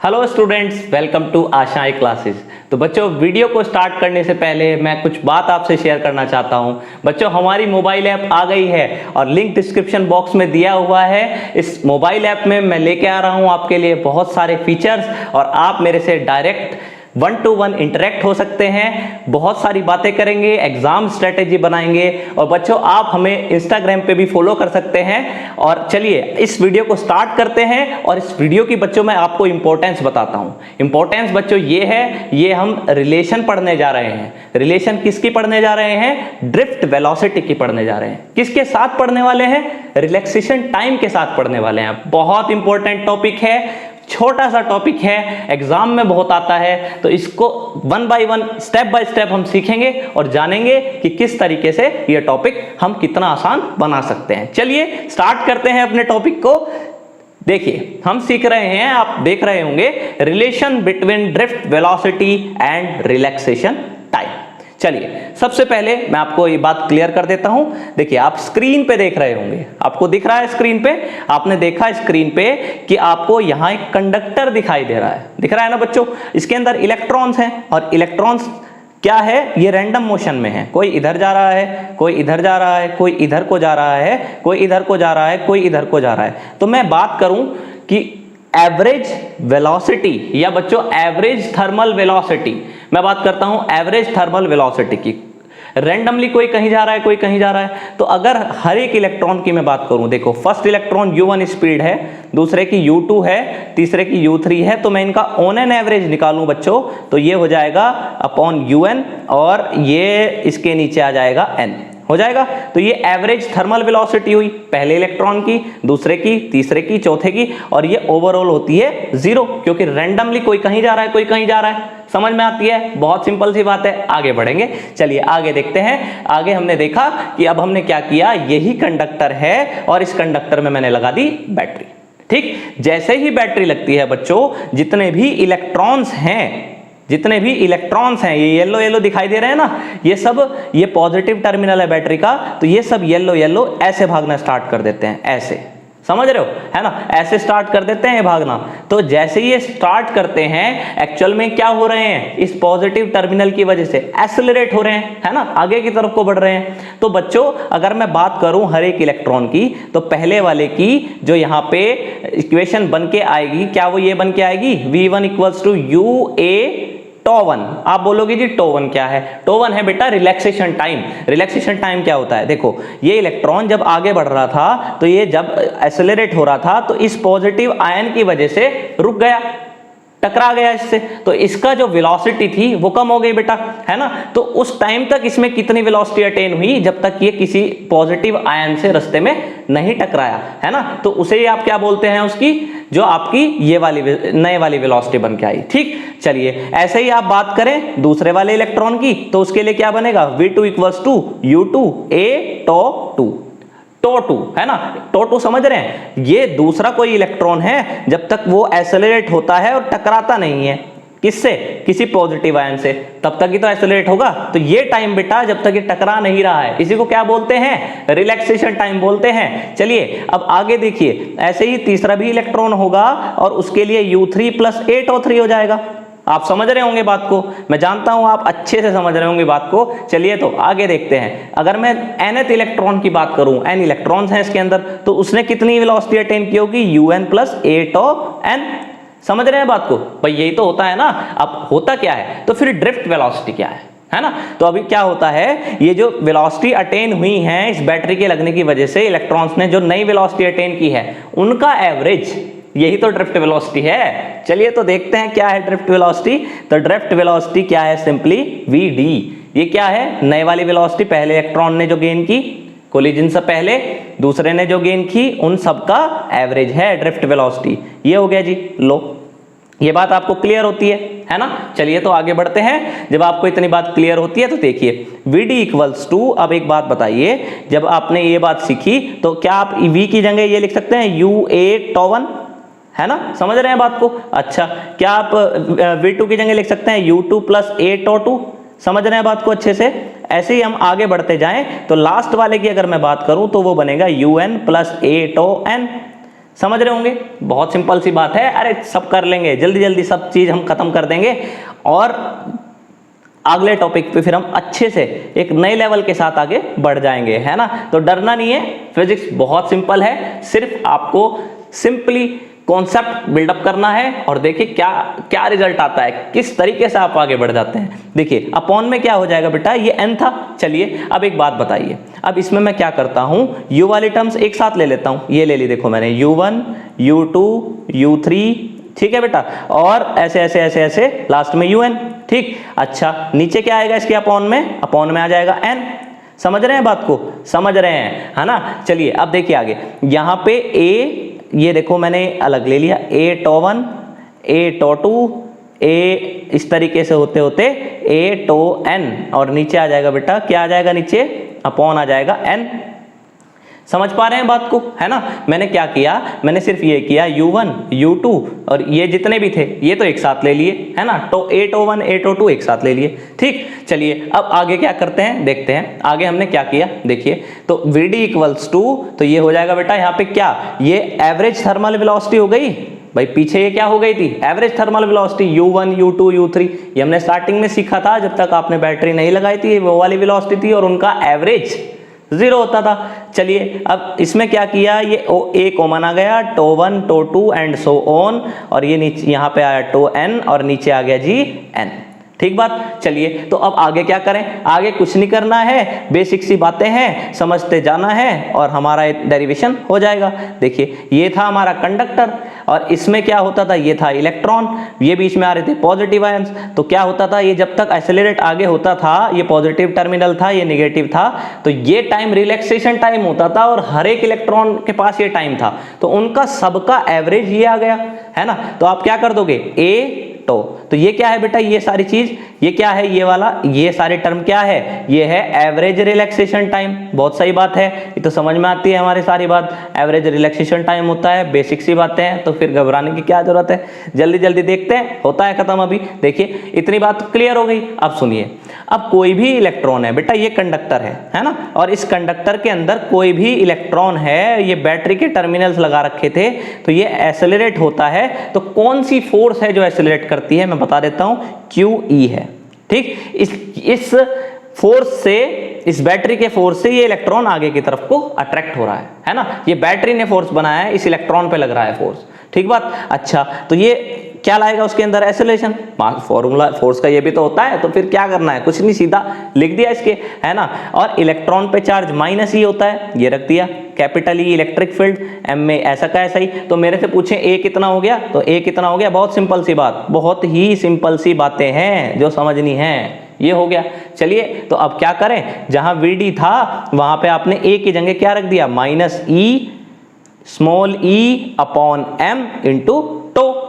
Hello students, welcome to आशाएं classes. तो बच्चों, वीडियो को स्टार्ट करने से पहले मैं कुछ बात आपसे शेयर करना चाहता हूं। बच्चों, हमारी मोबाइल ऐप आ गई है और लिंक डिस्क्रिप्शन बॉक्स में दिया हुआ है। इस मोबाइल ऐप में मैं लेके आ रहा हूं आपके लिए बहुत सारे फीचर्स और आप मेरे से डायरेक्ट 1-to-1 इंटरेक्ट हो सकते हैं। बहुत सारी बातें करेंगे, एग्जाम स्ट्रेटेजी बनाएंगे और बच्चों आप हमें इंस्टाग्राम पे भी फॉलो कर सकते हैं। और चलिए इस वीडियो को स्टार्ट करते हैं। और इस वीडियो की बच्चों मैं आपको इंपॉर्टेंस बताता हूं। इंपॉर्टेंस बच्चों ये है, ये हम रिलेशन पढ़ने जा रहे हैं। रिलेशन किसकी पढ़ने जा रहे हैं? ड्रिफ्ट वेलोसिटी की पढ़ने जा रहे हैं। किसके साथ पढ़ने वाले हैं? रिलैक्सेशन टाइम के साथ पढ़ने वाले हैं। बहुत इंपॉर्टेंट टॉपिक है, छोटा सा टॉपिक है, एग्जाम में बहुत आता है। तो इसको 1 by 1 स्टेप बाय स्टेप हम सीखेंगे और जानेंगे कि किस तरीके से यह टॉपिक हम कितना आसान बना सकते हैं। चलिए स्टार्ट करते हैं अपने टॉपिक को। देखिए हम सीख रहे हैं, आप देख रहे होंगे, relation between drift velocity and relaxation time. चलिए सबसे पहले मैं आपको ये बात क्लियर कर देता हूं। देखिए आप स्क्रीन पे देख रहे होंगे, आपको दिख रहा है स्क्रीन पे, आपने देखा स्क्रीन पे कि आपको यहां एक कंडक्टर दिखाई दे रहा है। दिख रहा है ना बच्चों? इसके अंदर इलेक्ट्रॉन्स हैं और इलेक्ट्रॉन्स क्या है? ये रैंडम मोशन में है। कोई इधर जा रहा है, कोई इधर जा रहा है, कोई इधर को जा रहा है, कोई इधर को जा रहा है, कोई इधर को जा रहा है। तो मैं बात करूं कि एवरेज वेलोसिटी या बच्चों एवरेज थर्मल वेलोसिटी, मैं बात करता हूं एवरेज थर्मल वेलोसिटी की। रैंडमली कोई कहीं जा रहा है, कोई कहीं जा रहा है। तो अगर हर एक इलेक्ट्रॉन की मैं बात करूं, देखो फर्स्ट इलेक्ट्रॉन u1 स्पीड है, दूसरे की u2 है, तीसरे की u3 है। तो मैं इनका ऑन एन एवरेज निकालूं बच्चों, तो ये हो जाएगा अपॉन un और ये इसके नीचे आ जाएगा n हो जाएगा। तो ये एवरेज थर्मल वेलोसिटी हुई पहले इलेक्ट्रॉन की, दूसरे की, तीसरे की, चौथे की, और ये ओवरऑल होती है 0, क्योंकि रैंडमली कोई कहीं जा रहा है, कोई कहीं जा रहा है। समझ में आती है? बहुत सिंपल सी बात है। आगे बढ़ेंगे, चलिए आगे देखते हैं। आगे हमने देखा कि अब हमने क्या किया, यही कंडक्टर है और इस कंडक्टर में मैंने लगा दी बैटरी। ठीक, जैसे ही बैटरी लगती है बच्चों, जितने भी इलेक्ट्रॉन्स हैं, जितने भी इलेक्ट्रॉन्स हैं, ये येलो येलो दिखाई दे रहे हैं ना, ये सब, ये पॉजिटिव टर्मिनल है बैटरी का, तो ये सब येलो येलो ऐसे भागना स्टार्ट कर देते हैं, ऐसे, समझ रहे हो, है ना? ऐसे स्टार्ट कर देते हैं ये भागना। तो जैसे ये स्टार्ट करते हैं, एक्चुअल में क्या हो रहे हैं? इस पॉजिटिव टर्मिनल की वजह से एक्सेलरेट हो रहे हैं, है ना, आगे की तरफ को बढ़ रहे हैं। तो बच्चों अगर मैं बात करूं हर एक इलेक्ट्रॉन की, तो पहले वाले की जो यहाँ पे इक्वेशन बन के आएगी, क्या वो ये बन के आएगी? v1 = UA τ1। आप बोलोगे जी τ1 क्या है? τ1 है बेटा रिलैक्सेशन टाइम। रिलैक्सेशन टाइम क्या होता है? देखो ये इलेक्ट्रॉन जब आगे बढ़ रहा था, तो ये जब एक्सेलरेट हो रहा था, तो इस पॉजिटिव आयन की वजह से रुक गया, टकरा गया इससे। तो इसका जो वेलोसिटी थी वो कम हो गई बेटा, है ना? तो उस टाइम तक इसमें कितनी वेलोसिटी अटेन हुई? जब तक ये किसी पॉजिटिव आयन से रास्ते में नहीं टकराया, है ना? तो उसे आप क्या बोलते हैं? उसकी जो आपकी ये वाली नए वाली वेलोसिटी बन के आई। ठीक, चलिए ऐसे ही आप बात करें दूसरे वाले इलेक्ट्रॉन की, तो उसके लिए क्या बनेगा? v2 = U2A τ2, τ2, है ना? τ2 समझ रहे हैं? ये दूसरा कोई इलेक्ट्रॉन है, जब तक वो एक्सेलरेट होता है और टकराता नहीं है किससे? किसी पॉजिटिव आयन से, तब तक ही तो एक्सेलरेट होगा। तो ये टाइम बेटा जब तक ये टकरा नहीं रहा है, इसी को क्या बोलते हैं? रिलैक्सेशन टाइम बोलते हैं। चलिए अब आगे देखिए, ऐसे ही तीसरा भी इलेक्ट्रॉन होगा और उसके लिए U3 + A τ3 हो जाएगा। आप समझ रहे होंगे बात को, मैं जानता हूं आप अच्छे से समझ रहे होंगे बात को। चलिए तो आगे देखते हैं। अगर मैं nth इलेक्ट्रॉन की बात करूं, n इलेक्ट्रॉन्स हैं इसके अंदर, तो उसने कितनी वेलोसिटी अटेन की होगी? UN + A τn। समझ रहे हैं बात को? भाई यही तो होता है ना। अब होता क्या है? तो फिर ड्रिफ्ट वेलोसिटी क्या है ना? तो अभी क्या होता है, ये जो वेलोसिटी अटेन हुई है इस बैटरी के लगने की वजह से, इलेक्ट्रॉन्स ने जो नई वेलोसिटी अटेन की है, उनका एवरेज, यही तो ड्रिफ्ट वेलोसिटी है। चलिए तो देखते हैं क्या है ड्रिफ्ट वेलोसिटी। तो ड्रिफ्ट वेलोसिटी क्या है? Simply vd। ये क्या है? नए वाली वेलोसिटी, पहले इलेक्ट्रॉन ने जो गेन की कोलिजन से पहले, दूसरे ने जो गेन की, उन सबका एवरेज है ड्रिफ्ट वेलोसिटी। ये हो गया जी लो। ये बात आपको क्लियर होती है ना? चलिए तो आगे बढ़ते हैं। जब आपको इतनी बात क्लियर होती है तो देखिए vd = अब एक बात बताइए, जब आपने ये बात सीखी तो क्या आप v की जगह ये लिख सकते हैं UA τ1, है ना? समझ रहे हैं बात को? अच्छा, क्या आप v2 की जगह लिख सकते हैं U2 + A τ2? समझ रहे हैं बात को अच्छे से? ऐसे ही हम आगे बढ़ते जाएं तो लास्ट वाले की अगर मैं बात करूं तो वो बनेगा UN + A τn। समझ रहे होंगे, बहुत सिंपल सी बात है। अरे सब कर लेंगे, जल्दी जल्दी सब चीज हम खत्म कर देंगे और अगले टॉपिक पे फिर हम अच्छे से एक नए लेवल के साथ आगे बढ़ जाएंगे, है ना। तो डरना नहीं है, फिजिक्स बहुत सिंपल है, सिर्फ आपको सिंपली कॉन्सेप्ट बिल्डअप करना है और देखिए क्या क्या रिजल्ट आता है, किस तरीके से आप आगे बढ़ जाते हैं। देखिए अपॉन में क्या हो जाएगा बेटा, ये n था। चलिए अब एक बात बताइए, अब इसमें मैं क्या करता हूं, u वाली टर्म्स एक साथ ले लेता हूं। ये ले ली देखो मैंने, u1 u2 u3, ठीक है बेटा, और ऐसे ऐसे ऐसे ऐसे लास्ट में un, ठीक। अच्छा नीचे क्या आएगा इसके अपॉन में आ जाएगा n। समझ रहे हैं बात को, समझ रहे हैं, है ना। चलिए अब देखिए आगे, यहाँ पे a, ये देखो मैंने अलग ले लिया, a टो 1 a टो 2 a, इस तरीके से होते होते a टो n, और नीचे आ जाएगा बेटा, क्या आ जाएगा नीचे, अपॉन आ जाएगा n। समझ पा रहे हैं बात को, है ना। मैंने क्या किया, मैंने सिर्फ ये किया u1 u2 और ये जितने भी थे ये तो एक साथ ले लिए, है ना। तो a टो 1 a टो 2 एक साथ ले लिए, ठीक। चलिए अब आगे क्या करते हैं, देखते हैं आगे हमने क्या किया। देखिए तो vd इक्वल्स टू, तो ये हो जाएगा बेटा यहाँ पे क्या, ये एवरेज थर्मल वेलोसिटी हो गई भाई। पीछे ये क्या हो गई थी, average thermal velocity u1 u2 u3, ये हमने स्टार्टिंग में सीखा था, जब तक आपने बैटरी नहीं लगाई थी वो वाली वेलोसिटी थी और उनका एवरेज 0 होता था। चलिए अब इसमें क्या किया, ये a कॉमन आ गया, टो 1 टो 2 एंड सो ऑन, और ये नीचे यहाँ पे आया टो n और नीचे आ गया जी n, ठीक बात। चलिए तो अब आगे क्या करें, आगे कुछ नहीं करना है, बेसिक सी बातें हैं, समझते जाना है और हमारा डेरिवेशन हो जाएगा। देखिए ये था हमारा कंडक्टर और इसमें क्या होता था, ये था इलेक्ट्रॉन, ये बीच में आ रहे थे पॉजिटिव आयंस। तो क्या होता था, ये जब तक एक्सेलरेट आगे होता था, ये पॉजिटिव टर्मिनल था, ये नेगेटिव था, तो ये टाइम रिलैक्सेशन टाइम होता था और हर एक इलेक्ट्रॉन के पास ये टाइम था, तो उनका सबका एवरेज ये आ गया, है ना। तो आप क्या कर दोगे, a तो ये क्या है बेटा, ये सारी चीज, ये क्या है, ये वाला, ये सारे टर्म क्या है, ये है एवरेज रिलैक्सेशन टाइम। बहुत सही बात है, ये तो समझ में आती है हमारी सारी बात, एवरेज रिलैक्सेशन टाइम होता है, बेसिक सी बातें हैं, तो फिर घबराने की क्या जरूरत है, जल्दी जल्दी देखते हैं, होता है खत्म अभी। देखिए इतनी बात क्लियर हो गई। अब सुनिए, अब कोई भी इलेक्ट्रॉन है बेटा, ये कंडक्टर है ना, और इस कंडक्टर के अंदर कोई भी इलेक्ट्रॉन है, ये बैटरी के टर्मिनल्स लगा रखे थे, तो ये एक्सेलरेट होता है, तो कौन सी फोर्स है जो एक्सेलरेट करती है, मैं बता देता हूं, QE है, ठीक। इस फोर्स से, इस बैटरी के फोर्स से ये इलेक्ट्रॉन आगे की तरफ को अट्रैक्ट हो रहा है ना। ये बैटरी ने फोर्स बनाया है, इस इलेक्ट्रॉन पे लग रहा है फोर्स, ठीक बात। अच्छा तो ये क्या लाएगा उसके अंदर, एक्सेलरेशन, फॉर्मूला फोर्स का ये भी तो होता है, तो फिर क्या करना है, कुछ नहीं, सीधा लिख दिया इसके, है ना। और इलेक्ट्रॉन पे चार्ज माइनस ही होता है, ये रख दिया, capital E electric field, M में ऐसा का ऐसा ही। तो मेरे से पूछे ए कितना हो गया, तो ए कितना हो गया, बहुत सिंपल सी बात, बहुत ही सिंपल सी बातें हैं जो समझनी है, ये हो गया। चलिए तो अब क्या करें, जहां VD था वहां पे आपने ए की जगह क्या रख दिया, minus E small E upon M into टो।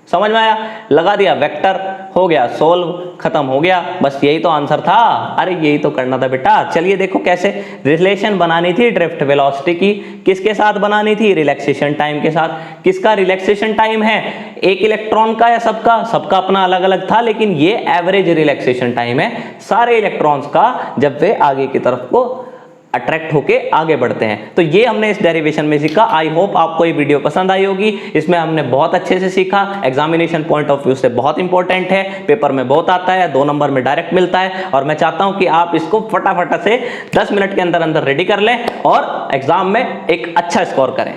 समझ में आया, लगा दिया वेक्टर, हो गया सोल्व, खत्म हो गया, बस यही तो आंसर था। अरे यही तो करना था बेटा। चलिए देखो कैसे रिलेशन बनानी थी ड्रिफ्ट वेलोसिटी की, किसके साथ बनानी थी, रिलैक्सेशन टाइम के साथ। किसका रिलैक्सेशन टाइम है, एक इलेक्ट्रॉन का या सबका, सबका अपना अलग अलग था, लेकिन ये एवरेज रिलैक्सेशन टाइम है सारे इलेक्ट्रॉन्स का जब वे आगे की तरफ को अट्रैक्ट होके आगे बढ़ते हैं। तो ये हमने इस डेरिवेशन में सीखा। आई होप आपको ये वीडियो पसंद आई होगी। इसमें हमने बहुत अच्छे से सीखा, एग्जामिनेशन पॉइंट ऑफ व्यू से बहुत इंपॉर्टेंट है, पेपर में बहुत आता है, 2 नंबर में डायरेक्ट मिलता है, और मैं चाहता हूं कि आप इसको फटाफट से 10 मिनट के अंदर अंदर रेडी कर लें और एग्जाम में एक अच्छा स्कोर करें।